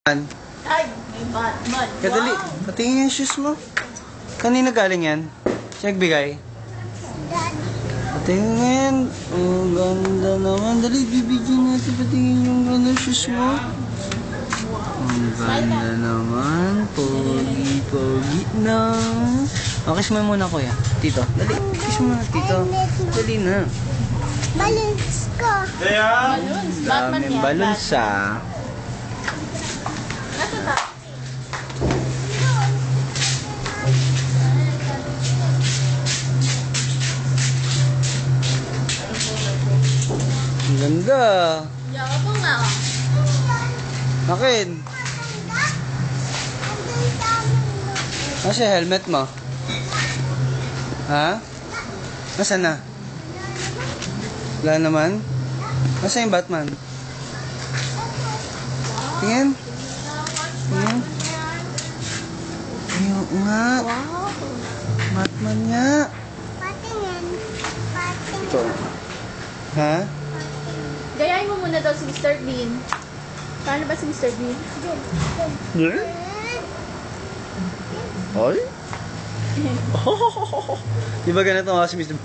Ay, may Batman. Kadali, Wow. patingin yung shoes mo. Kanina galing yan? Siya nagbigay? Patingin. Oh, ganda naman. Dali, bibigyan natin. Patingin yung ganda shoes mo. Ang ganda naman. Pogi na. Oh, kiss mo muna, kuya. Tito. Dali, kiss mo muna, tito. Dali na. Balloons ko. Balloons. Batman Daming yan. balloons ah. Nasa ta? Ang ganda. Yawa po nga. Akin. Nasa helmet mo? Ha? Nasaan na? Wala naman? Nasa yung Batman? Tingin? Tingin? Ayun nga. Wow. Batman nga. Patingin. Patingin. Ito. Ha? Gayahin mo muna daw si Mr. Bean. Paano ba si Mr. Bean? Ay? Di ba ganito nga si Mr.